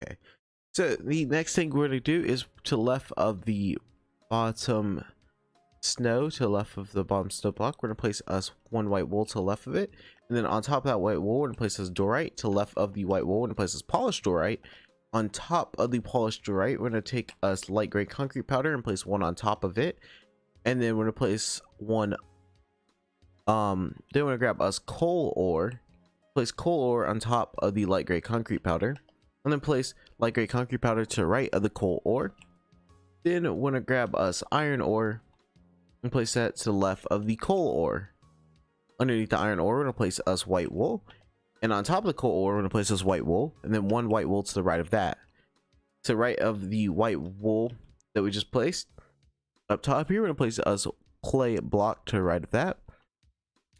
Okay, so the next thing we're going to do is to the left of the bottom snow, to the left of the bottom snow block, we're going to place us one white wool to the left of it, and then on top of that white wool we're going to place us diorite. To the left of the white wool we're going to place us polished diorite. On top of the polished diorite we're going to take us light gray concrete powder and place one on top of it, and then we're going to place one then we're going to grab us coal ore, place coal ore on top of the light gray concrete powder, and then place light gray concrete powder to the right of the coal ore. Then we're going to grab us iron ore and place that to the left of the coal ore. Underneath the iron ore we're going to place us white wool, and on top of the coal ore we're going to place us white wool, and then one white wool to the right of that. To the right of the white wool that we just placed, up top here we're going to place us clay block to the right of that,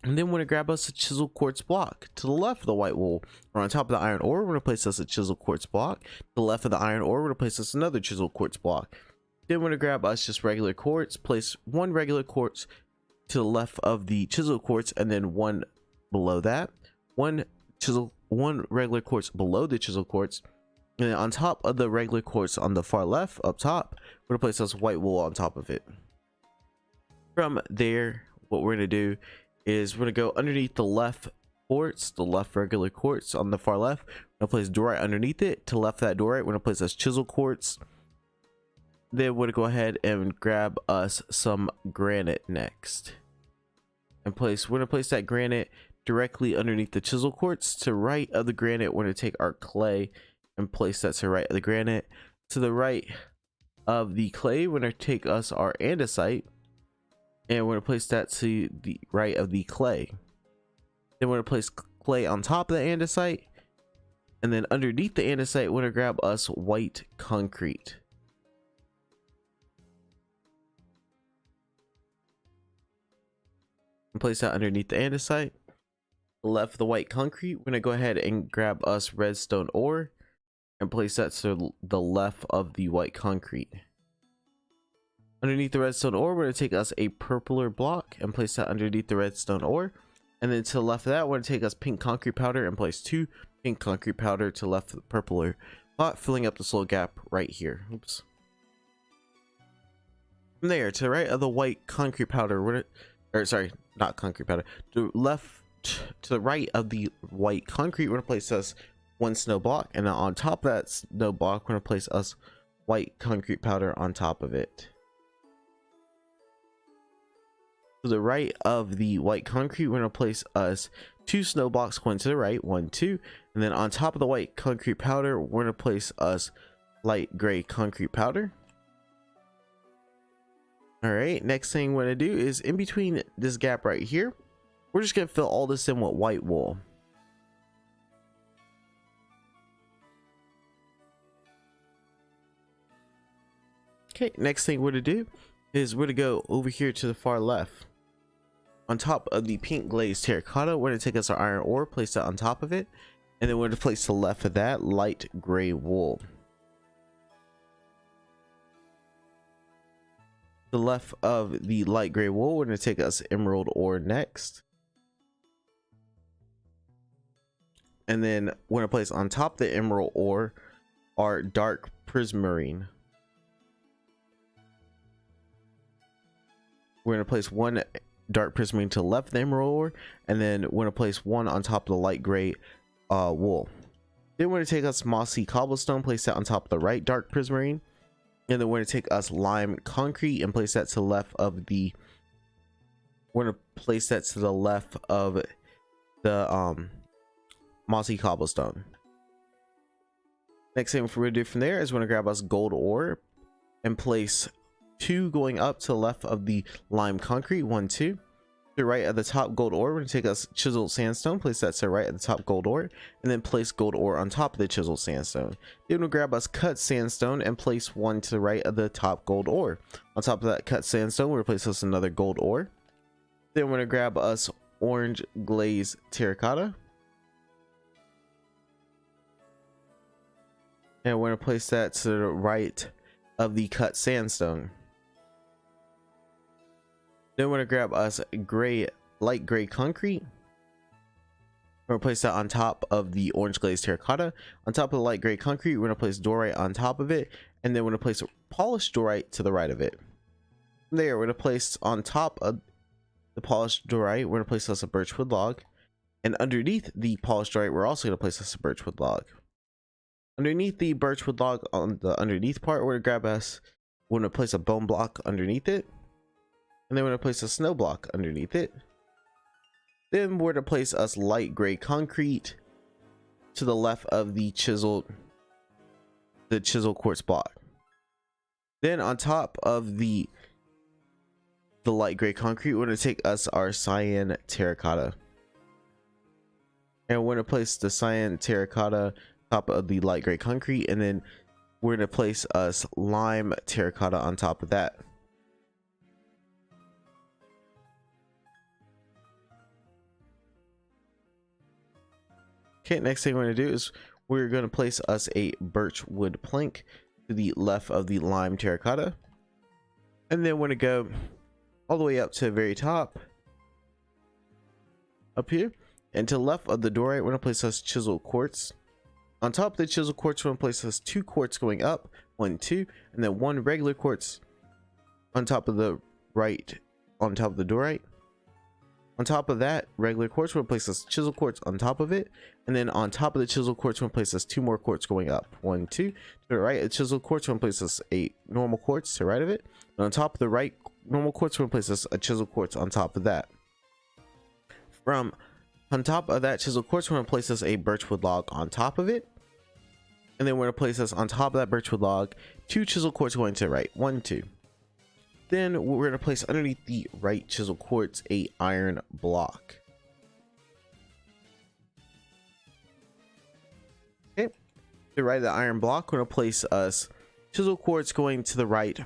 and then we're going to grab us a chisel quartz block. To the left of the white wool or on top of the iron ore we're going to place us a chisel quartz block. To the left of the iron ore we're going to place us another chisel quartz block. Then we're going to grab us just regular quartz, place one regular quartz to the left of the chisel quartz, and then one below that, one regular quartz below the chisel quartz, and then on top of the regular quartz on the far left up top we're going to place us white wool on top of it. From there what we're going to do is we're going to go underneath the left quartz, the left regular quartz on the far left, we're going to place diorite underneath it. To the left of that diorite we're going to place us chisel quartz. Then we're going to go ahead and grab us some granite next, and we're going to place that granite directly underneath the chisel quartz. To the right of the granite we're going to take our clay and place that to the right of the granite. To the right of the clay we're going to take us our andesite, and we're going to place that to the right of the clay. Then we're going to place clay on top of the andesite, and then underneath the andesite we're going to grab us white concrete. And place that underneath the andesite. Left of the white concrete we're going to go ahead and grab us redstone ore and place that to the left of the white concrete. Underneath the redstone ore we're going to take us a purpler block and place that underneath the redstone ore, and then to the left of that we're going to take us pink concrete powder and place two pink concrete powder to the left of the purpler block, filling up this little gap right here. Oops. From there to the right of the white concrete powder we're not concrete powder, to the right of the white concrete we're going to place us one snow block, and then on top of that snow block we're going to place us white concrete powder on top of it. To the right of the white concrete we're going to place us two snow blocks, one to the right, 1 2, and then on top of the white concrete powder we're going to place us light gray concrete powder. All right, next thing we're going to do is in between this gap right here we're just going to fill all this in with white wool. Okay, next thing we're going to do is we're going to go over here to the far left. On top of the pink glazed terracotta we're going to take us our iron ore, place that on top of it, and then we're going to place to the left of that light gray wool. The left of the light gray wool we're going to take us emerald ore next, and then we're going to place on top of the emerald ore our dark prismarine. We're going to place one dark prismarine to the left of the emerald ore, and then we're going to place one on top of the light gray wool. Then we're going to take us mossy cobblestone, place that on top of the right dark prismarine, and then we're going to take us lime concrete and place that to the left of the mossy cobblestone. Next thing we're going to do from there is we're going to grab us gold ore and place two going up to the left of the lime concrete, 1 2. To the right of the top gold ore we're going to take us chiseled sandstone, place that to the right of the top gold ore, and then place gold ore on top of the chiseled sandstone. Then we'll grab us cut sandstone and place one to the right of the top gold ore. On top of that cut sandstone we'll place us another gold ore. Then we're going to grab us orange glazed terracotta, and we're going to place that to the right of the cut sandstone. Then we're going to grab us light gray concrete, We're gonna place that on top of the orange glazed terracotta. On top of the light gray concrete, we're gonna place diorite on top of it, and then we're gonna place polished diorite to the right of it. From there, we're gonna place on top of the polished diorite, we're gonna place us a birchwood log, and underneath the polished diorite, we're also gonna place us a birchwood log. Underneath the birchwood log, on the underneath part, we're gonna place a bone block underneath it, and then we're gonna place a snow block underneath it. Then we're to place us light gray concrete to the left of the chisel quartz block. Then on top of the light gray concrete, we're going to take us our cyan terracotta, and we're going to place the cyan terracotta top of the light gray concrete, and then we're going to place us lime terracotta on top of that. Okay, next thing we're going to do is we're going to place us a birch wood plank to the left of the lime terracotta, and then we're going to go all the way up to the very top up here, and to the left of the diorite, we're going to place us chiseled quartz. On top of the chiseled quartz, we're going to place us 2 quartz going up, 1, 2, and then 1 regular quartz on top of the diorite. On top of that regular quartz, we'll place this chisel quartz on top of it, and then on top of the chisel quartz, we'll place this 2 more quartz going up, 1, 2. To the right of the chisel quartz, we'll place this a normal quartz to the right of it, and on top of the right normal quartz, we'll place this a chisel quartz on top of that. From on top of that chisel quartz, we're going to place this a birchwood log on top of it, and then we're going to place this on top of that birchwood log 2 chisel quartz going to the right, 1, 2. Then we're going to place underneath the right chisel quartz a iron block. Okay, to the right of the iron block, we're going to place us chisel quartz going to the right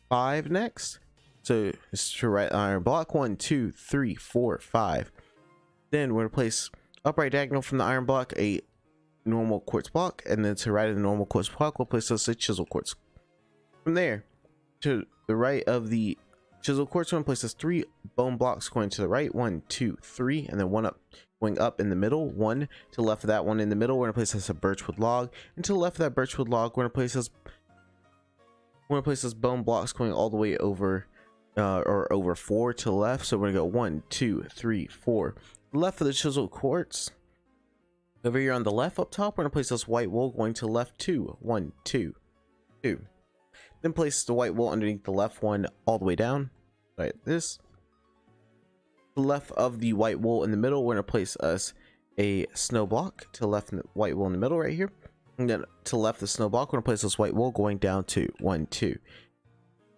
5 next. So it's to the right iron block, 1, 2, 3, 4, 5. Then we're going to place upright diagonal from the iron block a normal quartz block, and then to the right of the normal quartz block, we'll place us a chisel quartz. From there, to the right of the chisel quartz, we're going to place us 3 bone blocks going to the right, 1, 2, 3, and then 1 up going up in the middle, 1 to the left of that one in the middle. We're going to place us a birchwood log, and to the left of that birchwood log, we're going to place us bone blocks going all the way over or over 4 to the left. So we're going to go 1, 2, 3, 4. Left of the chisel quartz, over here on the left up top, we're going to place this white wool going to the left 2, 1, 2, 2. Then place the white wool underneath the left one all the way down, like this. To the left of the white wool in the middle, we're going to place us a snow block to the left of the white wool in the middle right here. And then to the left of the snow block, we're going to place this white wool going down to 1, 2.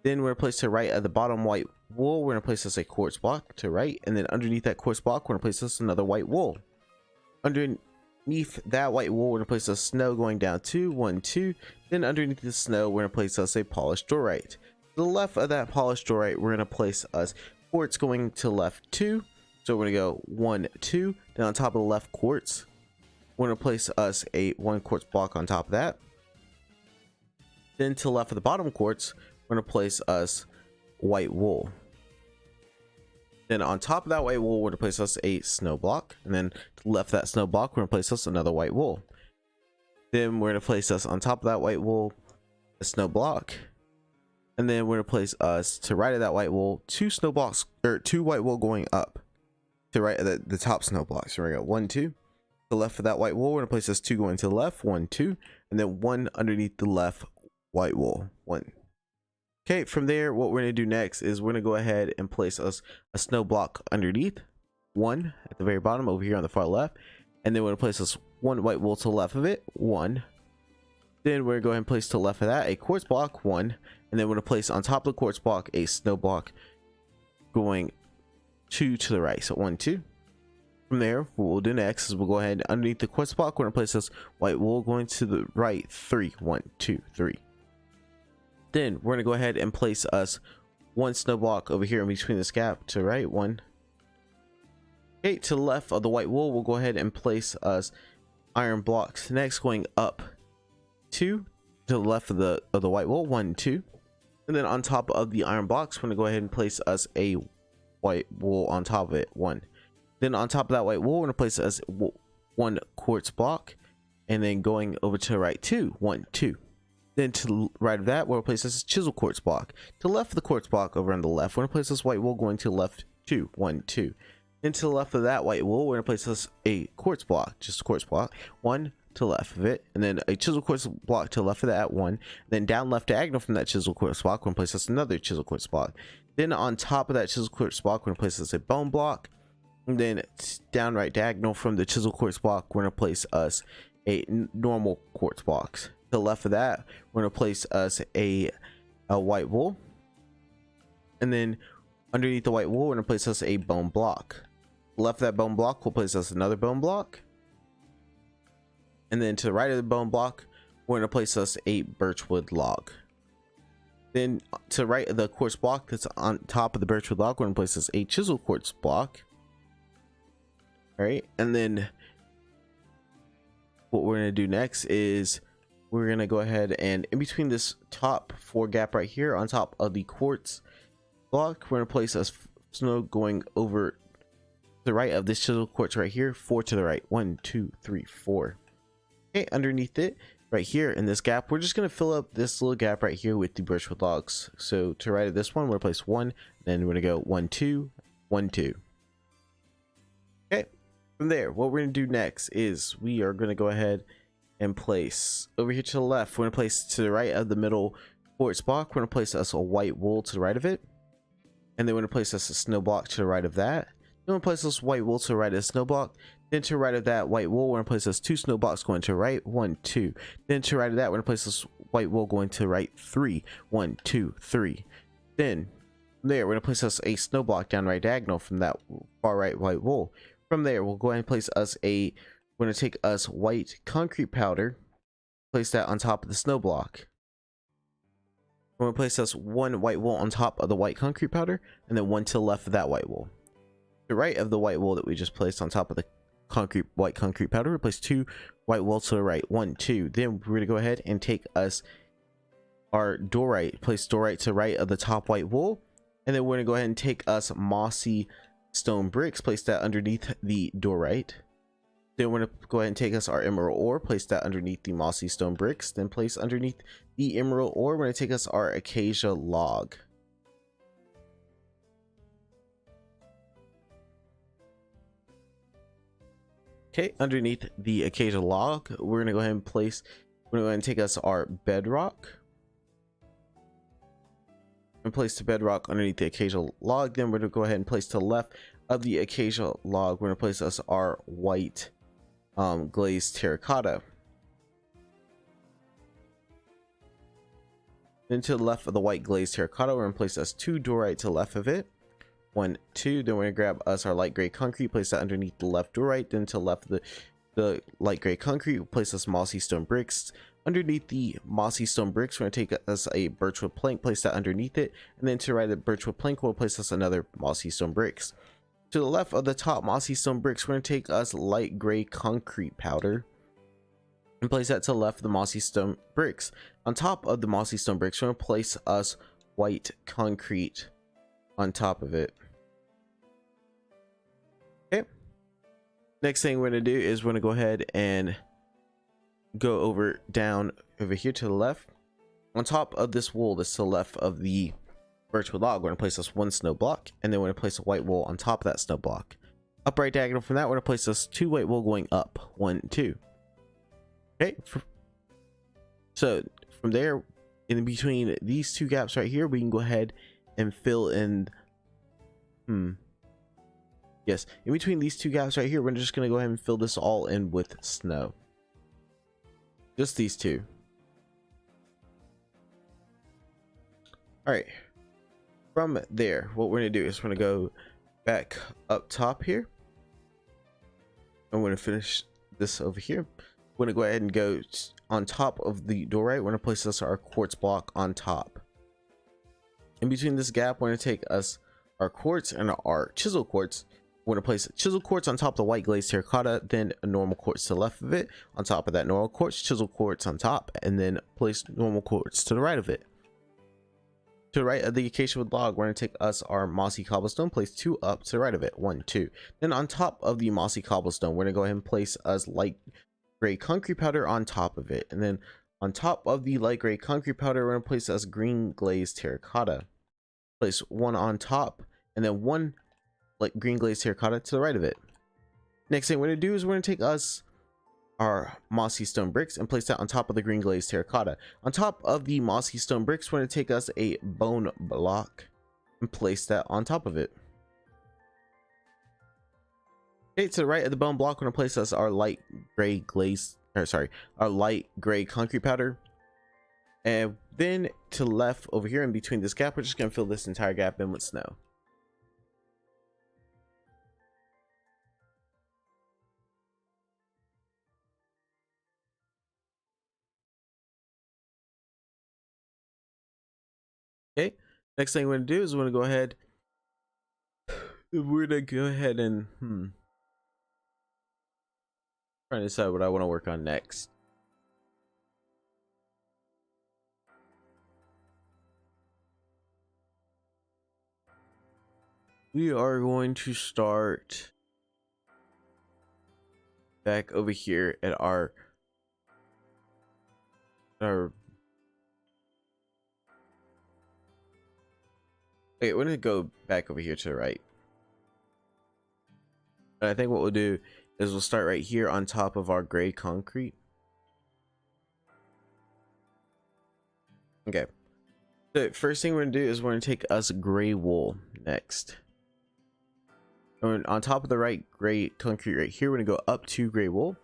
Then we're going to place to the right of the bottom white wool, we're going to place this a quartz block to the right. And then underneath that quartz block, we're going to place this another white wool. Underneath that white wool, we're going to place a snow going down to 1, 2. Then underneath the snow, we're going to place us a polished diorite. To the left of that polished diorite, we're going to place us quartz going to left 2. So we're going to go 1, 2. Then on top of the left quartz, we're going to place us a 1 quartz block on top of that. Then to the left of the bottom quartz, we're going to place us white wool. Then on top of that white wool, we're going to place us a snow block. And then to the left of that snow block, we're going to place us another white wool. Then we're going to place us on top of that white wool a snow block. And then we're going to place us to the right of that white wool 2 snow blocks, or 2 white wool going up to the right of the top snow blocks. So we're going to go 1, 2. To the left of that white wool, we're going to place us 2 going to the left, 1, 2. And then 1 underneath the left white wool, 1. Okay, from there, what we're going to do next is we're going to go ahead and place us a snow block underneath, 1 at the very bottom over here on the far left. And then we're going to place us 1 white wool to the left of it, 1. Then we're going to go ahead and place to the left of that a quartz block, 1. And then we're going to place on top of the quartz block a snow block going 2 to the right, so 1, 2. From there, what we'll do next is we'll go ahead underneath the quartz block, we're going to place this white wool going to the right, 3, 1, 2, 3. Then we're going to go ahead and place us 1 snow block over here in between this gap to the right, 1. Okay, to the left of the white wool, we'll go ahead and place us iron blocks. Next, going up 2 to the left of the white wool, 1, 2. And then on top of the iron blocks, we're going to go ahead and place us a white wool on top of it, 1. Then on top of that white wool, we're going to place us 1 quartz block, and then going over to the right 2, 1, 2. Then to the right of that, we'll place this chisel quartz block. To the left of the quartz block over on the left, we're going to place this white wool going to the left 2, 1, 2. Then to the left of that white wool, we're going to place this a quartz block, just a quartz block, 1 to the left of it, and then a chisel quartz block to the left of that 1. Then down left diagonal from that chisel quartz block, we're going to place this another chisel quartz block. Then on top of that chisel quartz block, we're going to place this a bone block. And then down right diagonal from the chisel quartz block, we're going to place us a normal quartz block. To the left of that, we're going to place us a white wool. And then underneath the white wool, we're going to place us a bone block. Left of that bone block, we'll place us another bone block. And then to the right of the bone block, we're going to place us a birchwood log. Then to the right of the quartz block that's on top of the birchwood log, we're going to place us a chisel quartz block. All right, and then what we're going to do next is we're going to go ahead and in between this top 4 gap right here on top of the quartz block, we're going to place us snow going over to the right of this chisel quartz right here, 4 to the right, 1, 2, 3, 4. Okay, underneath it right here in this gap, we're just going to fill up this little gap right here with the birchwood logs. So to the right of this one, we're going to place 1, then we're going to go 1, 2, 1, 2. Okay, from there, what we're going to do next is we are going to go ahead and place over here to the left, we're going to place to the right of the middle quartz block, we're going to place us a white wool to the right of it. And then we're going to place us a snow block to the right of that. Then we'll place this white wool to the right of the snow block. Then to the right of that white wool, we're going to place us 2 snow blocks going to the right, 1, 2. Then to the right of that, we're going to place this white wool going to the right, 3, 1, 2, 3. Then from there, we're going to place us a snow block down right diagonal from that far right white wool. From there, we'll go ahead and place us we're going to take us white concrete powder, place that on top of the snow block. We're going to place us 1 white wool on top of the white concrete powder, and then 1 to the left of that white wool. To the right of the white wool that we just placed on top of the white concrete powder, we place 2 white wool to the right, 1, 2. Then we're going to go ahead and take us our dorite, place dorite to the right of the top white wool, and then we're going to go ahead and take us mossy stone bricks, place that underneath the dorite. Then we're going to go ahead and take us our emerald ore, place that underneath the mossy stone bricks, then place underneath the emerald ore, we're going to take us our acacia log. Okay, underneath the acacia log, we're going to go ahead and we're going to take us our bedrock. And place the bedrock underneath the acacia log. Then we're going to go ahead and place to the left of the acacia log, we're going to place us our white glazed terracotta. Then to the left of the white glazed terracotta, we're going to place us 2 dorite to the left of it, 1, 2. Then we're going to grab us our light gray concrete, place that underneath the left dorite. Then to the left of the light gray concrete, we'll place us mossy stone bricks. Underneath the mossy stone bricks, we're going to take us a birchwood plank, place that underneath it. And then to the right of the birchwood plank, we'll place us another mossy stone bricks. To the left of the top mossy stone bricks, we're going to take us light gray concrete powder and place that to the left of the mossy stone bricks. On top of the mossy stone bricks, we're going to place us white concrete on top of it. Okay. Next thing we're going to do is we're going to go ahead and go down over here to the left. On top of this wool that's to the left of the birchwood log, we're going to place us 1 snow block, and then we're going to place a white wool on top of that snow block. Up right diagonal from that, we're going to place us 2 white wool going up, 1, 2. Okay, so from there, in between these 2 gaps right here, we can go ahead and fill in yes, in between these 2 gaps right here, we're just going to go ahead and fill this all in with snow. Just these 2. All right, from there, what we're going to do is we're going to go back up top here. I'm going to finish this over here. We're going to go ahead and go on top of the dorite. We're going to place us our quartz block on top. In between this gap, we're going to take us our quartz and our chisel quartz. We're going to place chisel quartz on top of the white glazed terracotta, then a normal quartz to the left of it. On top of that normal quartz, chisel quartz on top, and then place normal quartz to the right of it. To To the right of the acacia wood log, we're going to take us our mossy cobblestone, place 2 up to the right of it, 1, 2. Then on top of the mossy cobblestone, we're going to go ahead and place us light gray concrete powder on top of it. And then on top of the light gray concrete powder, we're going to place us green glazed terracotta. Place 1 on top, and then 1 like green glazed terracotta to the right of it. Next thing we're going to do is we're going to take us our mossy stone bricks and place that on top of the green glazed terracotta. On top of the mossy stone bricks, we're going to take us a bone block and place that on top of it. Okay, to the right of the bone block, we're going to place us our light gray our light gray concrete powder. And then to the left over here in between this gap, we're just going to fill this entire gap in with snow. Okay, next thing we're going to do is we're going to go ahead and trying to decide what I want to work on next. We are going to start back over here at our okay, we're gonna go back over here to the right. And I think what we'll do is we'll start right here on top of our gray concrete. Okay, the first thing we're gonna do is we're gonna take us gray wool next. And on top of the right gray concrete right here, we're gonna go up 2 gray wool,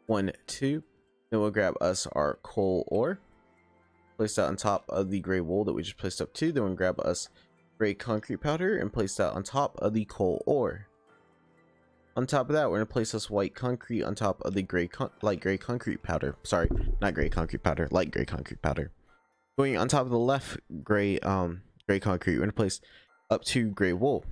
1, 2. Then we'll grab us our coal ore, place that on top of the gray wool that we just placed up 2. Then we'll grab us gray concrete powder and place that on top of the coal ore. On top of that, we're gonna place us white concrete on top of the light gray concrete powder. Sorry, not gray concrete powder, light gray concrete powder. Going on top of the left gray concrete, we're gonna place up 2 gray wool.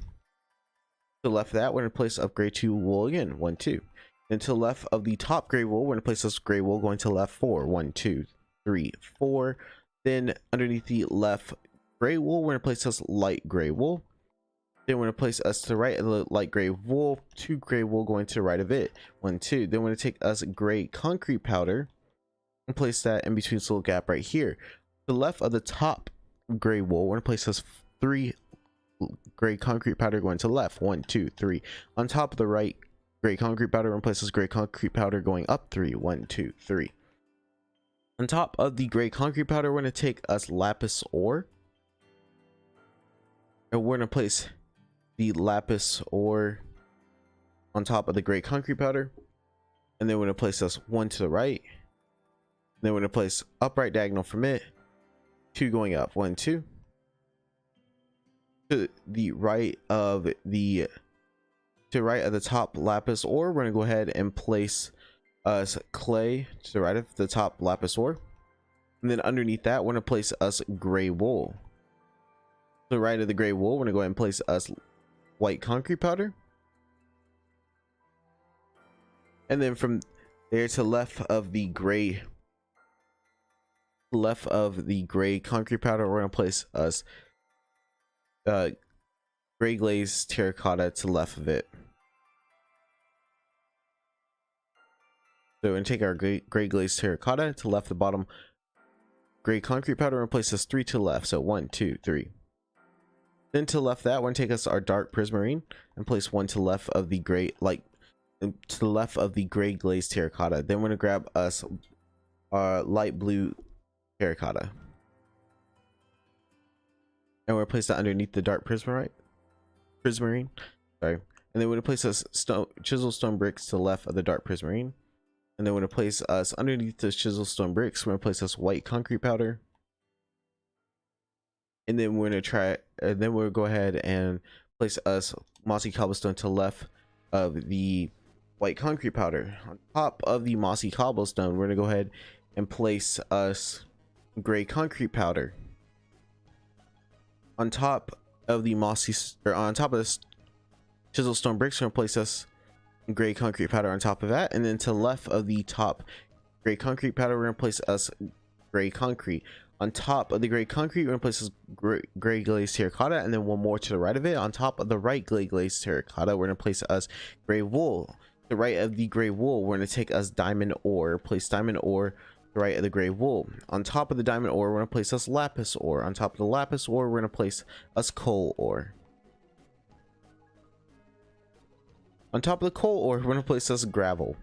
To the left of that, we're gonna place up gray 2 wool again, 1, 2. Then to the left of the top gray wool, we're gonna place this gray wool going to the left 4, 1, 2, 3, 4. Then underneath the left gray wool, we're gonna place this light gray wool. Then we're gonna place us to the right of the light gray wool, 2 gray wool going to the right of it, 1, 2. Then we're gonna take us gray concrete powder and place that in between this little gap right here. To the left of the top gray wool, we're gonna place us 3 gray concrete powder going to the left, 1, 2, 3. On top of the right gray concrete powder, we're gonna place this gray concrete powder going up 3, 1, 2, 3. On top of the gray concrete powder, we're gonna take us lapis ore, and we're gonna place the lapis ore on top of the gray concrete powder, and then we're gonna place us 1 to the right. Then we're gonna place upright diagonal from it, 2 going up, 1, 2. To the right of the top lapis ore, we're gonna go ahead and place us clay to the right of the top lapis ore, and then underneath that, we're gonna place us gray wool. To the right of the gray wool, we're gonna go ahead and place us white concrete powder, and then from there to left of the gray concrete powder, we're gonna place us gray glazed terracotta to the left of it. So we're gonna take our gray glazed terracotta to the left of the bottom gray concrete powder and place us 3 to the left. So 1, 2, 3. Then to the left of that, we're gonna take us our dark prismarine and place 1 to the left of the gray glazed terracotta. Then we're gonna grab us our light blue terracotta, and we're gonna place that underneath the dark prismarine. Sorry. And then we're gonna place us chisel stone bricks to the left of the dark prismarine. And then we're gonna place us underneath those chisel stone bricks. We're gonna place us white concrete powder. And then we're gonna go ahead and place us mossy cobblestone to the left of the white concrete powder. On top of the mossy cobblestone, we're gonna go ahead and place us gray concrete powder. On top of the this chisel stone bricks, we're gonna place us gray concrete powder on top of that, and then to the left of the top gray concrete powder, we're gonna place us gray concrete. On top of the gray concrete, we're gonna place us gray glazed terracotta, and then one more to the right of it. On top of the right glazed terracotta, we're going to place us gray wool. To the right of the gray wool, we're going to take us diamond ore. Place diamond ore to the right of the gray wool. On top of the diamond ore, we're going to place us lapis ore. On top of the lapis ore, we're going to place us coal ore. On top of the coal ore, we're going to place us gravel.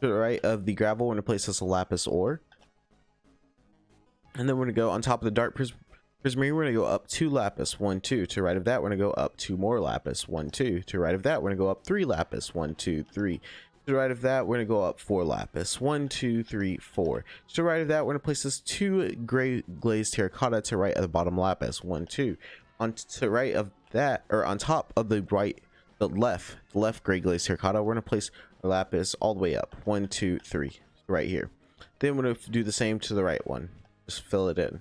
To the right of the gravel, we're going to place us a lapis ore. And then we're going to go on top of the dark prismarine, we're going to go up 2 lapis, 1, 2. To the right of that, we're going to go up 2 more lapis, 1, 2. To the right of that, we're going to go up 3 lapis, 1, 2, 3. To the right of that, we're going to go up 4 lapis, 1, 2, 3, 4. To the right of that, we're going to place this 2 gray glazed terracotta to the right of the bottom lapis, 1, 2. On to the right of that, or on top of the left gray glazed terracotta, we're going to place our lapis all the way up, 1, 2, 3, right here. Then we're going to do the same to the right one. Just fill it in.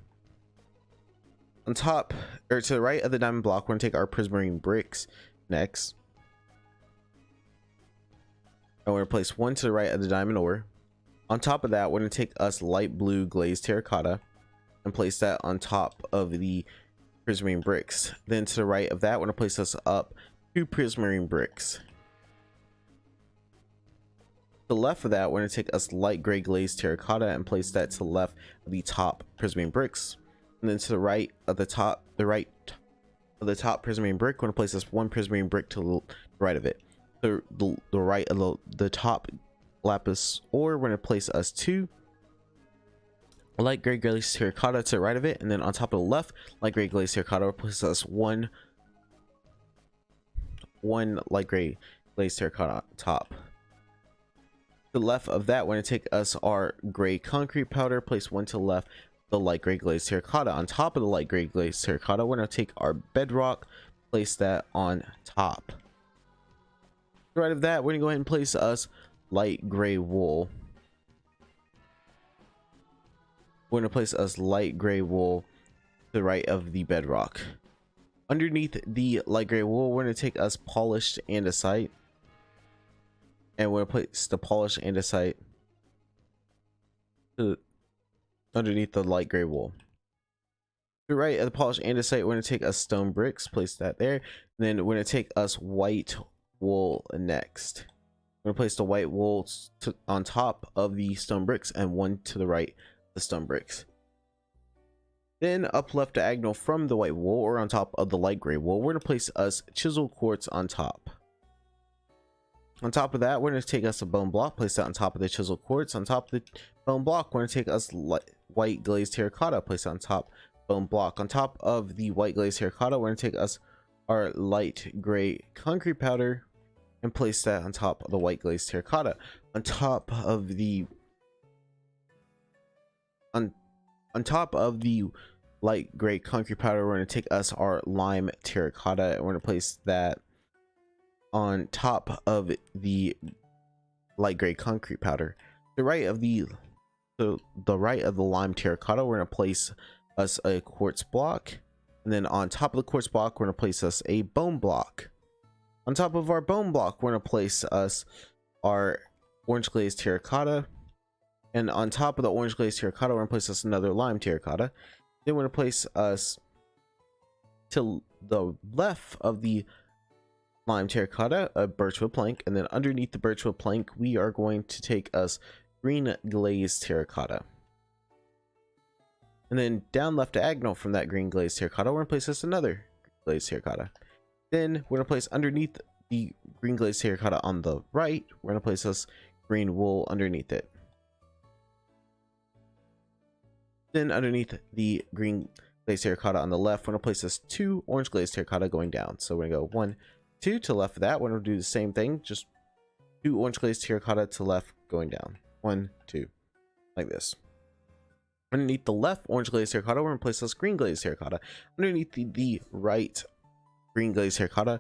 On top, or to the right of the diamond block, we're going to take our prismarine bricks next. And we're going to place 1 to the right of the diamond ore. On top of that, we're going to take us light blue glazed terracotta and place that on top of the prismarine bricks. Then to the right of that, we're going to place us up 2 prismarine bricks. To the left of that, we're going to take us light gray glazed terracotta and place that to the left of the top prismarine bricks. And then to the right of the top prismarine brick, we're going to place this 1 prismarine brick to the right of it. To the right of the top lapis ore, we're going to place us 2 light gray glazed terracotta to the right of it. And then on top of the left light gray glazed terracotta, we'll place us 1 light gray glazed terracotta on top. To the left of that, we're going to take us our gray concrete powder, place 1 to the left, the light gray glazed terracotta. On top of the light gray glazed terracotta, we're going to take our bedrock, place that on top. To the right of that, we're going to go ahead and place us light gray wool. We're going to place us light gray wool to the right of the bedrock. Underneath the light gray wool, we're going to take us polished andesite. And we're going to place the polished andesite underneath the light gray wool. To the right of the polished andesite, we're going to take us stone bricks, place that there. And then we're going to take us white wool next. We're going to place the white wool on top of the stone bricks and 1 to the right of the stone bricks. Then up left diagonal from the white wool, or on top of the light gray wool, we're going to place us chiseled quartz on top. On top of that, we're going to take us a bone block, place that on top of the chiseled quartz. On top of the bone block, we're going to take us white glazed terracotta, place that on top bone block. On top of the white glazed terracotta, we're going to take us our light gray concrete powder and place that on top of the white glazed terracotta. On top of the light gray concrete powder, we're going to take us our lime terracotta and we're going to place that on top of the light gray concrete powder. The right of the lime terracotta, we're going to place us a quartz block, and then on top of the quartz block, we're going to place us a bone block. On top of our bone block, we're going to place us our orange glazed terracotta, and on top of the orange glazed terracotta, we're going to place us another lime terracotta. Then we're going to place us to the left of the lime terracotta a birchwood plank, and then underneath the birchwood plank we are going to take us green glazed terracotta, and then down left diagonal from that green glazed terracotta, we're going to place us another glazed terracotta. Then we're going to place underneath the green glazed terracotta on the right, we're going to place us green wool underneath it. Then underneath the green glazed terracotta on the left, we're going to place us 2 orange glazed terracotta going down. So we're going to go 1, 2 to the left of that. We're going to do the same thing, just 2 orange glazed terracotta to the left going down. 1, 2, like this. Underneath the left orange glazed terracotta, we're going to place this green glazed terracotta. Underneath the right green glazed terracotta,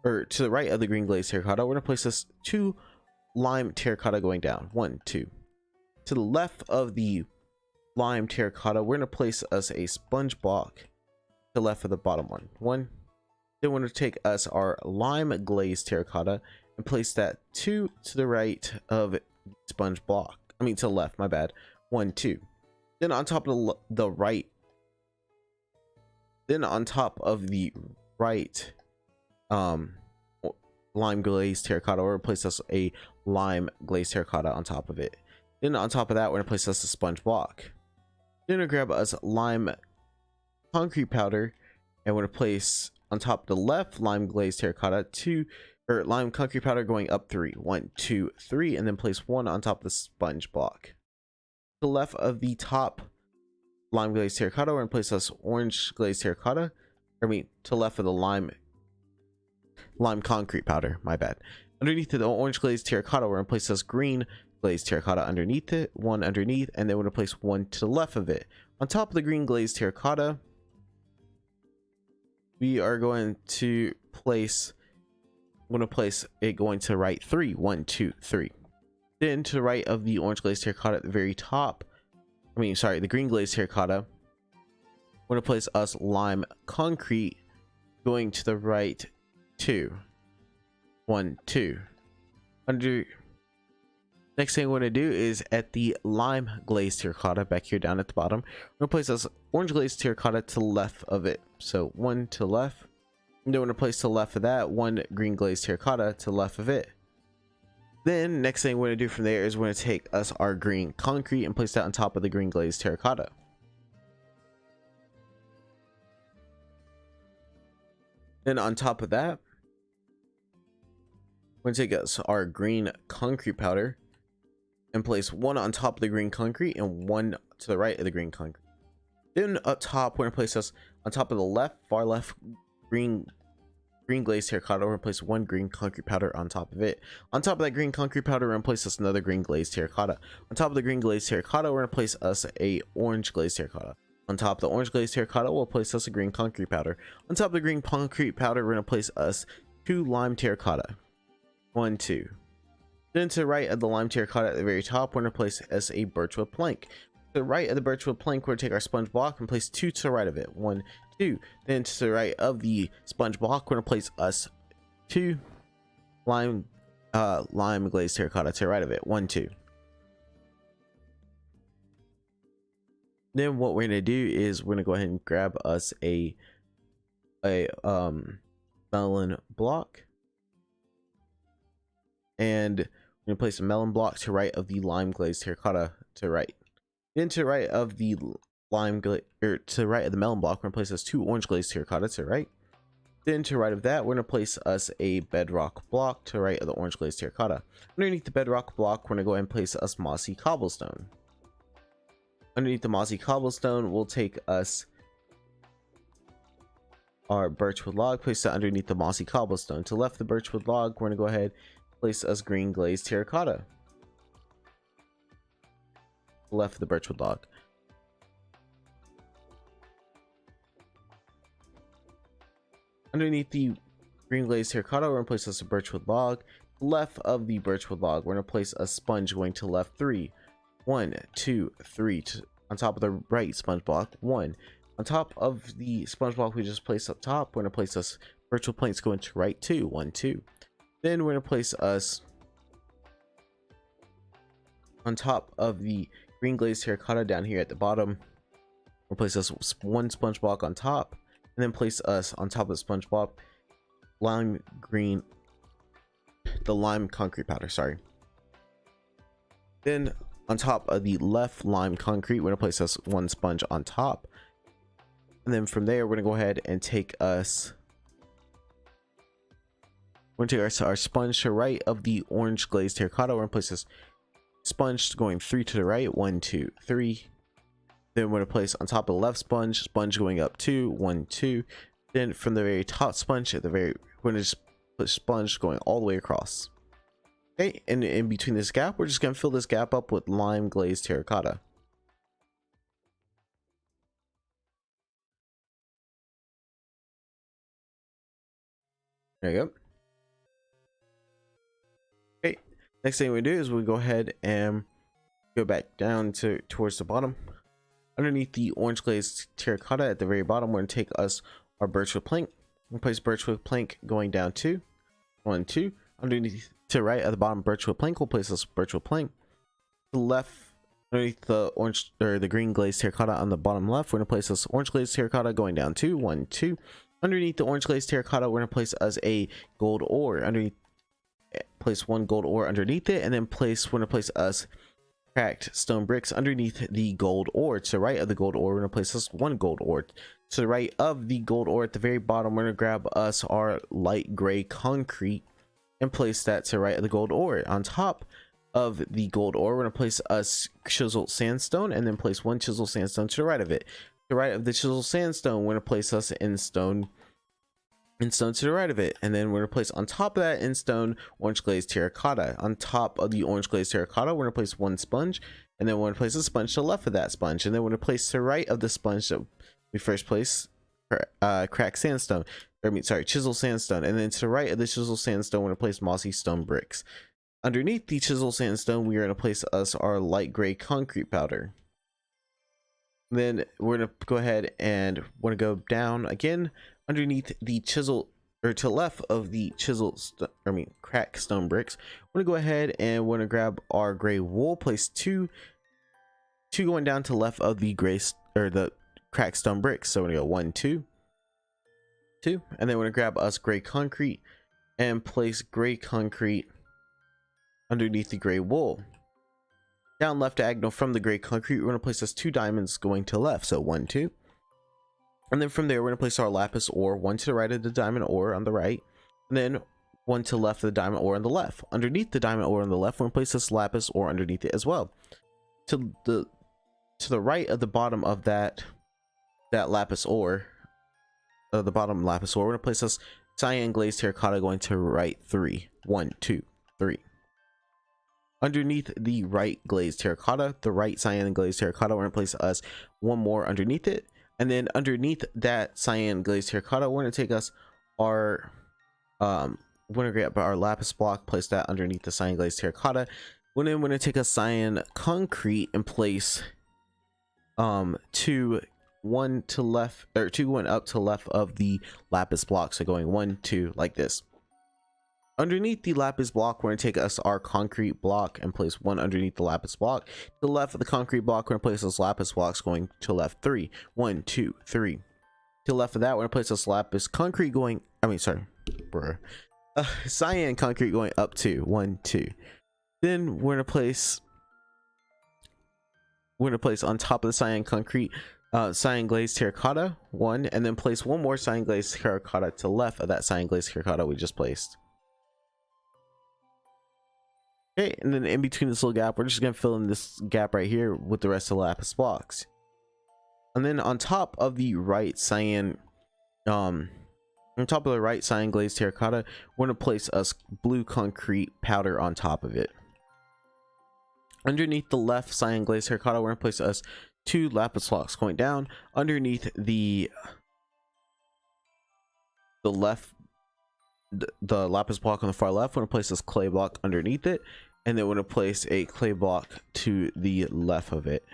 or to the right of the green glazed terracotta, we're going to place this 2 lime terracotta going down. 1, 2. To the left of the lime terracotta, we're going to place us a sponge block to the left of the bottom one. 1. Then we're going to take us our lime glazed terracotta and place that 2 to the right of the sponge block. I mean to the left, my bad. 1, 2. Then on top of the right, then on top of the right lime glazed terracotta, we're gonna place us a lime glazed terracotta on top of it. Then on top of that, we're gonna place us a sponge block. Then we're gonna grab us lime concrete powder, and we're gonna place on top of the left lime glazed terracotta or lime concrete powder going up 3, 1, 2, 3, and then place 1 on top of the sponge block. To the left of the top lime glazed terracotta, we're gonna place us orange glazed terracotta. To the left of the lime concrete powder, my bad. Underneath the orange glazed terracotta, we're gonna place us green glazed terracotta underneath it, 1 underneath, and then we're gonna place 1 to the left of it. On top of the green glazed terracotta, we are going to place it going to right 3, 1, 2, 3. Then to the right of the orange glazed terracotta at the very top, the green glazed terracotta, we're gonna place us lime concrete going to the right 2, 1, 2. Next thing we're gonna do is at the lime glazed terracotta back here down at the bottom, we're gonna place us orange glazed terracotta to the left of it. So 1 to the left, and then we're gonna place to the left of that 1 green glazed terracotta to the left of it. Then next thing we're gonna do from there is we're gonna take us our green concrete and place that on top of the green glazed terracotta. Then on top of that, we're gonna take us our green concrete powder and place 1 on top of the green concrete and 1 to the right of the green concrete. Then up top, we're gonna place us on top of the far left green glazed terracotta. We're gonna place 1 green concrete powder on top of it. On top of that green concrete powder, we're gonna place us another green glazed terracotta. On top of the green glazed terracotta, we're gonna place us a orange glazed terracotta. On top of the orange glazed terracotta, we'll place us a green concrete powder. On top of the green concrete powder, we're gonna place us 2 lime terracotta. 1, 2. Then to the right of the lime terracotta at the very top, we're gonna place us a birchwood plank. To the right of the birchwood plank, we're gonna take our sponge block and place 2 to the right of it. 1, 2. Then to the right of the sponge block, we're gonna place us 2 lime glazed terracotta to the right of it. 1, 2. Then what we're gonna do is we're gonna go ahead and grab us a melon block, and we're gonna place a melon block to the right of the lime glazed terracotta to the right. Then to the right of the to the right of the melon block, we're gonna place us 2 orange glazed terracotta to the right. Then to the right of that, we're gonna place us a bedrock block to the right of the orange glazed terracotta. Underneath the bedrock block, we're gonna go ahead and place us mossy cobblestone. Underneath the mossy cobblestone, we'll take us our birchwood log, place that underneath the mossy cobblestone. To the left of the birchwood log, we're gonna go ahead and place us green glazed terracotta. Left of the birchwood log. Underneath the green glazed terracotta, we're gonna place us a birchwood log. Left of the birchwood log, we're gonna place a sponge going to left 3. 1, 2, 3. On top of the right sponge block, 1. On top of the sponge block we just placed up top, we're gonna place us birchwood planks going to right 2. 1, 2. Then we're gonna place us on top of the green glazed terracotta down here at the bottom. We'll place us 1 sponge block on top, and then place us on top of the sponge block the lime concrete powder, sorry. Then on top of the left lime concrete, we're gonna place us 1 sponge on top, and then from there we're gonna go ahead and take us our sponge to right of the orange glazed terracotta. We're gonna place this sponge going 3 to the right. 1, 2, 3. Then we're gonna place on top of the left sponge going up 2. 1, 2. Then from the very top sponge we're gonna just put sponge going all the way across. Okay, and in between this gap, we're just gonna fill this gap up with lime glazed terracotta. There you go. Okay, next thing we do is we go ahead and go back down towards the bottom. Underneath the orange glazed terracotta at the very bottom, we're gonna take us our birchwood plank. We'll place birchwood plank going down 2. 1, 2. Underneath to right at the bottom birchwood plank, we'll place this birchwood plank. To the left Underneath the orange or the green glazed terracotta on the bottom left, we're going to place this orange glazed terracotta going down 2, 1, 2. Underneath the orange glazed terracotta, we're going to place us a gold ore. Underneath, place 1 gold ore underneath it, and then we're going to place us cracked stone bricks underneath the gold ore. To the right of the gold ore, we're going to place us 1 gold ore. To the right of the gold ore at the very bottom, we're going to grab us our light gray concrete and place that to the right of the gold ore. On top of the gold ore, we're going to place us chiseled sandstone, and then place 1 chiseled sandstone to the right of it. To the right of the chiseled sandstone, we're going to place us in stone to the right of it, and then we're going to place on top of that in stone orange glazed terracotta. On top of the orange glazed terracotta, we're going to place 1 sponge, and then we're going to place a sponge to the left of that sponge, and then we're going to place to the right of the sponge that we first placed cracked sandstone, chiseled sandstone, and then to the right of the chiseled sandstone, we're going to place mossy stone bricks. Underneath the chiseled sandstone, we are going to place us our light gray concrete powder. Then we're going to go ahead and want to go down again underneath the chisel, or to the left of the cracked stone bricks. We're going to go ahead and we're going to grab our gray wool, place two going down to the left of the gray or the cracked stone bricks. So we're going to go 1, 2, 2, and then we're going to grab us gray concrete and place gray concrete underneath the gray wool. Down left diagonal from the gray concrete, we're going to place us 2 diamonds going to the left. So 1, 2. And then from there, we're going to place our lapis ore, 1 to the right of the diamond ore on the right, and then 1 to the left of the diamond ore on the left. Underneath the diamond ore on the left, we're going to place this lapis ore underneath it as well. To the right of the bottom of that lapis ore, the bottom lapis ore, we're going to place this cyan glazed terracotta going to right 3. 1, 2, 3. Underneath the right glazed terracotta, the right cyan glazed terracotta, we're going to place us 1 more underneath it. And then underneath that cyan glazed terracotta, we're going to take us our we're going to grab our lapis block, place that underneath the cyan glazed terracotta. Then we're going to take a cyan concrete and place 2 1 to left, or 2 1 up to left of the lapis block. So going 1, 2 like this. Underneath the lapis block, we're going to take us our concrete block and place 1 underneath the lapis block. To the left of the concrete block, we're going to place those lapis blocks going to left 3. 1, 2, 3. To the left of that, we're going to place this lapis concrete going, cyan concrete going up 2. 1, 2. Then we're going to place on top of the cyan concrete cyan glazed terracotta 1, and then place 1 more cyan glazed terracotta to the left of that cyan glazed terracotta we just placed. Okay, and then in between this little gap, we're just going to fill in this gap right here with the rest of the lapis blocks. And then on top of the right cyan glazed terracotta, we're going to place us blue concrete powder on top of it. Underneath the left cyan glazed terracotta, we're going to place us 2 lapis blocks going down. Underneath the lapis block on the far left, we're going to place this clay block underneath it, and then we're going to place a clay block to the left of it.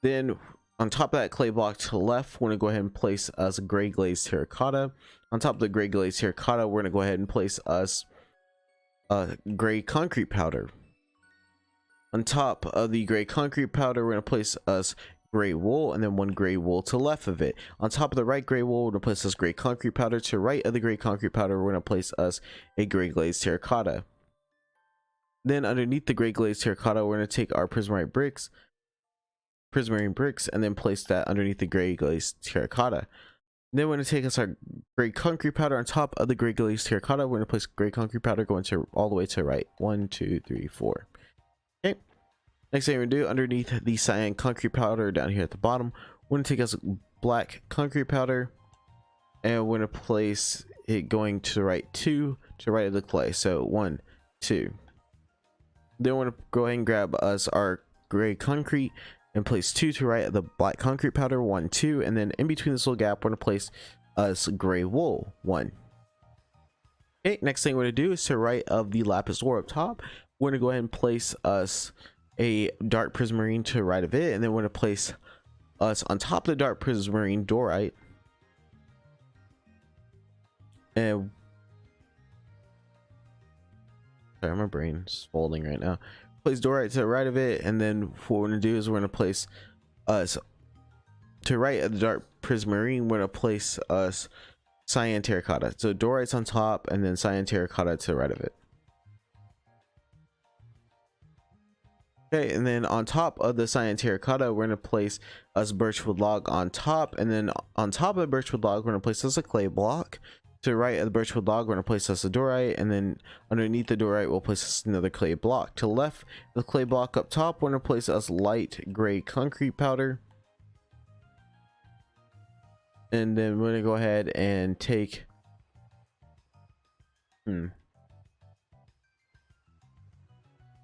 Then on top of that clay block to the left, we're going to go ahead and place us gray glazed terracotta. On top of the gray glazed terracotta, we're going to go ahead and place us gray concrete powder. On top of the gray concrete powder, we're going to place us gray wool, and then 1 gray wool to the left of it. On top of the right gray wool, we're going to place us gray concrete powder. To the right of the gray concrete powder, we're going to place us a gray glazed terracotta. Then underneath the gray glazed terracotta, we're going to take our prismarine bricks, and then place that underneath the gray glazed terracotta. Then we're going to take us our gray concrete powder. On top of the gray glazed terracotta, we're going to place gray concrete powder going to all the way to the right. 1, 2, 3, 4. Okay. Next thing we're going to do, underneath the cyan concrete powder down here at the bottom, we're going to take us black concrete powder, and we're going to place it going to the right 2 to the right of the clay. So 1, 2. Then we're going to go ahead and grab us our gray concrete and place 2 to the right of the black concrete powder. 1, 2. And then in between this little gap, we're going to place us gray wool. 1. Okay, next thing we're going to do is to the right of the lapis ore up top, we're going to go ahead and place us a dark prismarine to the right of it, and then we're going to place us on top of the dark prismarine dorite, and sorry, my brain's folding right now. place diorite to the right of it, and then what we're gonna do is we're gonna place us to the right of the dark prismarine. We're gonna place us cyan terracotta. So diorite's on top, and then cyan terracotta to the right of it. Okay, and then on top of the cyan terracotta, we're gonna place us birchwood log on top, and then on top of the birchwood log, we're gonna place us a clay block. To the right of the birchwood log, we're gonna place us a diorite, and then underneath the diorite, we'll place us another clay block. To the left, the clay block up top, we're gonna place us light gray concrete powder, and then we're gonna go ahead and take.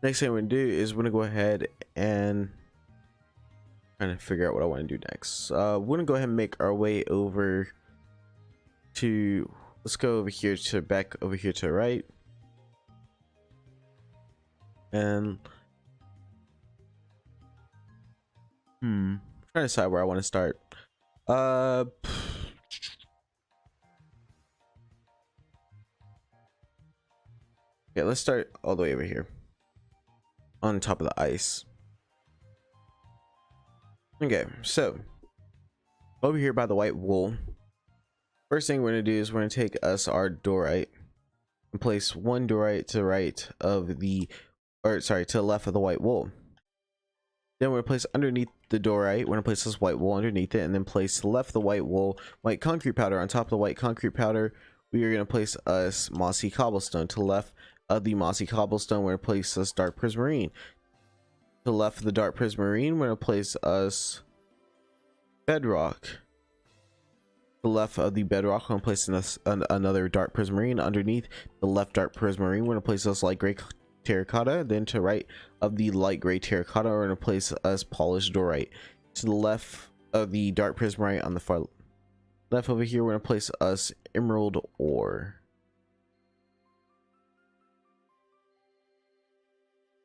Next thing we're gonna do is we're gonna go ahead and trying to figure out what I want to do next. We're gonna go ahead and make our way over to, let's go over here to back over here to the right, and trying to decide where I want to start. Okay, let's start all the way over here on top of the ice. Okay, so over here by the white wool, first thing we're gonna do is we're gonna take us our diorite and place one diorite to the right of the, or sorry, to the left of the white wool. Then we're gonna place underneath the diorite, we're gonna place this white wool underneath it, and then place to the left of the white wool white concrete powder. On top of the white concrete powder, we are gonna place us mossy cobblestone. To the left of the mossy cobblestone, we're gonna place us dark prismarine. To the left of the dark prismarine, we're gonna place us bedrock. To the left of the bedrock, we're gonna place us another dark prismarine. Underneath the left dark prismarine, we're gonna place us light gray terracotta. Then to the right of the light gray terracotta, we're gonna place us polished diorite. To the left of the dark prismarine, on the far left over here, we're gonna place us emerald ore.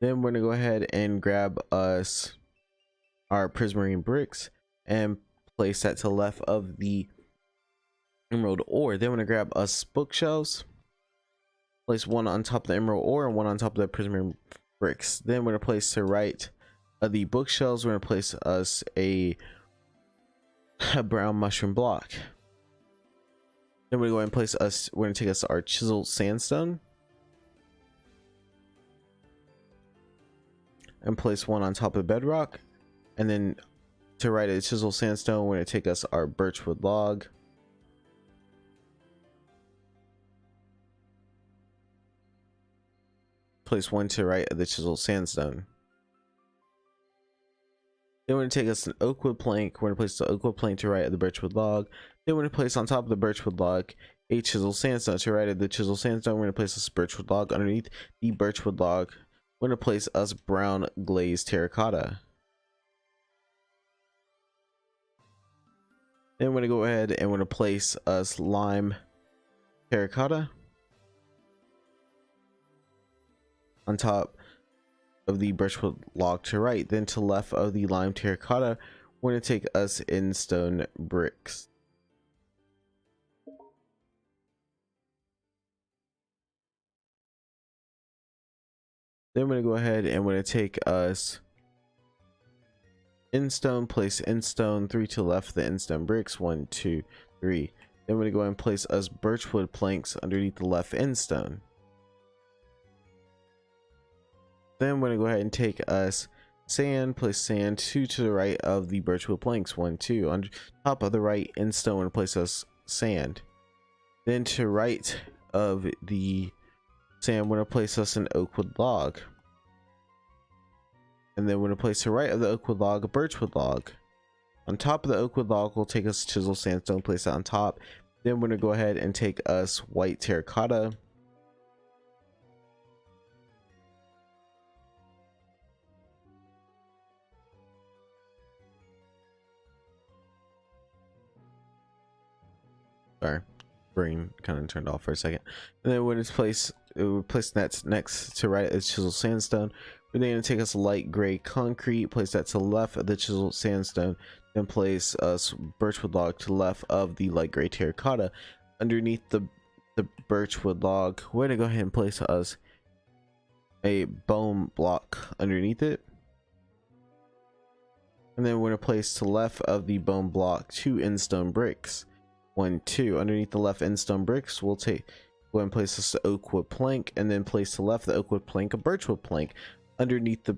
Then we're gonna go ahead and grab us our prismarine bricks and place that to the left of the emerald ore. Then we're gonna grab us bookshelves, place one on top of the emerald ore and one on top of the prismarine bricks. Then we're gonna place to the right of the bookshelves, we're gonna place us a brown mushroom block. Then we're going to place us, we're gonna take us our chiseled sandstone and place one on top of the bedrock, and then to the right of the chiseled sandstone, we're going to take us our birchwood log, place one to the right of the chiseled sandstone. Then we're going to take us an oakwood plank, we're going to place the oakwood plank to the right of the birchwood log. Then we're going to place on top of the birchwood log a chiseled sandstone. To the right of the chiseled sandstone, we're going to place this birchwood log. Underneath the birchwood log, we're going to place us brown glazed terracotta. Then we're going to go ahead and we're going to place us lime terracotta on top of the birchwood log to the right. Then to the left of the lime terracotta, we're going to take us in stone bricks. Then we're going to go ahead and we're going to take us in stone, place in stone, 3 to the left of the in stone bricks, 1, 2, 3. Then we're going to go ahead and place us birchwood planks underneath the left in stone. Then we're going to go ahead and take us sand, place sand 2 to the right of the birchwood planks, 1, 2. On top of the right in stone, we're going to place us sand. Then to the right of the sand, we're going to place us an oakwood log. And then we're going to place to the right of the oakwood log a birchwood log. On top of the oakwood log, we'll take us chisel sandstone, place that on top. Then we're going to go ahead and take us white terracotta. Sorry, brain kind of turned off for a second. And then when it's placed, we'll place that next to right of chisel sandstone. We're then going to take us light gray concrete, place that to the left of the chisel sandstone, then place us birchwood log to the left of the light gray terracotta. Underneath the birchwood log, we're going to go ahead and place us a bone block underneath it. And then we're going to place to the left of the bone block 2 endstone bricks. 1, 2. Underneath the left endstone bricks, we'll go ahead and place this the oak wood plank, and then place to the left of the oak wood plank a birch wood plank. Underneath the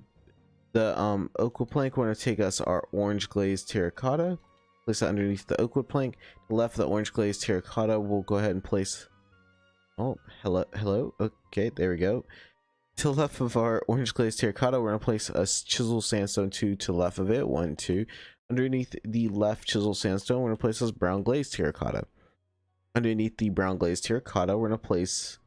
oak wood plank, we're going to take us our orange glazed terracotta. Place that underneath the oak wood plank. To the left of the orange glazed terracotta, we'll go ahead and place. Oh, hello. Okay, there we go. To the left of our orange glazed terracotta, we're going to place a chisel sandstone 2 to the left of it. 1, 2. Underneath the left chisel sandstone, we're going to place this brown glazed terracotta. Underneath the brown glazed terracotta, we're going to place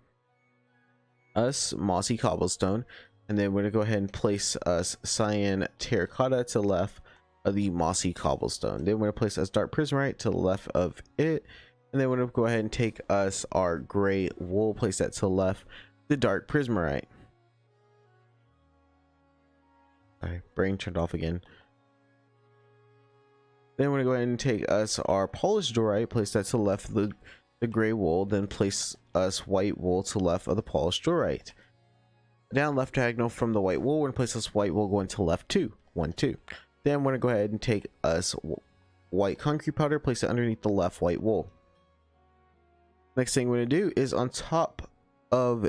us mossy cobblestone. And then we're going to go ahead and place us cyan terracotta to the left of the mossy cobblestone. Then we're going to place us dark prismarite to the left of it. And then we're going to go ahead and take us our gray wool, place that to the left, the dark prismarite. Sorry, brain turned off again. Then we're going to go ahead and take us our polished dorite, place that to the left of the gray wool, then place us white wool to the left of the polished dorite. Down left diagonal from the white wool, we're going to place this white wool going to the left 2. 1, 2. Then we're going to go ahead and take us white concrete powder, place it underneath the left white wool. Next thing we're going to do is on top of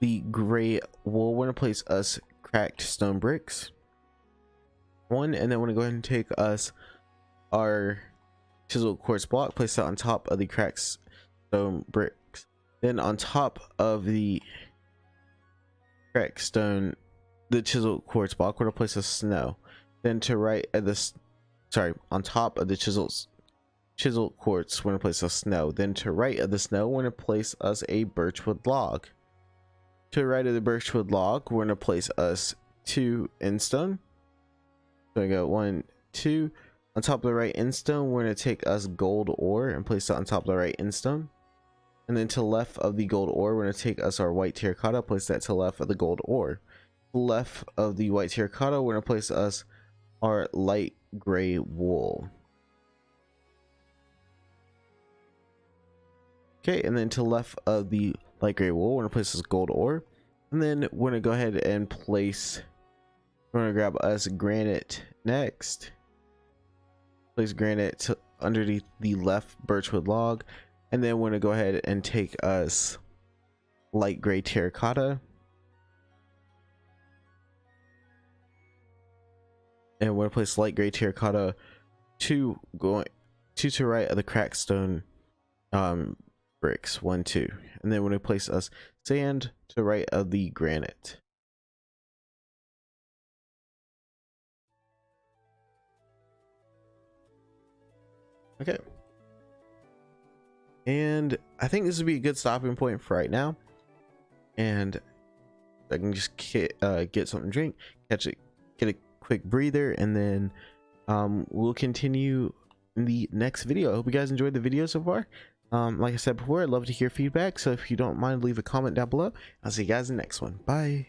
the gray wool, we're going to place us cracked stone bricks. 1, and then we're going to go ahead and take us our chiseled quartz block, place that on top of the cracked stone bricks. Then on top of the cracked stone, the chiseled quartz block, we're going to place a snow. Then to right at this, on top of the chiseled quartz, we're going to place a snow. Then to right of the snow, we're going to place us a birchwood log. To the right of the birchwood log, we're going to place us 2 endstone. So I go 1, 2. On top of the right endstone, we're going to take us gold ore and place that on top of the right endstone. And then to the left of the gold ore, we're going to take us our white terracotta, place that to the left of the gold ore. To the left of the white terracotta, we're going to place us our light gray wool. Okay, and then to the left of the light gray wool, we're going to place this gold ore. And then we're going to go ahead and place, we're going to grab us granite next. Place granite underneath the left birchwood log. And then we're going to go ahead and take us light gray terracotta. And we're going to place light gray terracotta to the right of the cracked stone bricks. 1, 2. And then we're going to place us sand to the right of the granite. Okay. And I think this would be a good stopping point for right now. And I can just get something to drink, get a quick breather, and then we'll continue in the next video. I hope you guys enjoyed the video so far. Like I said before, I'd love to hear feedback, so if you don't mind, leave a comment down below. I'll see you guys in the next one. Bye.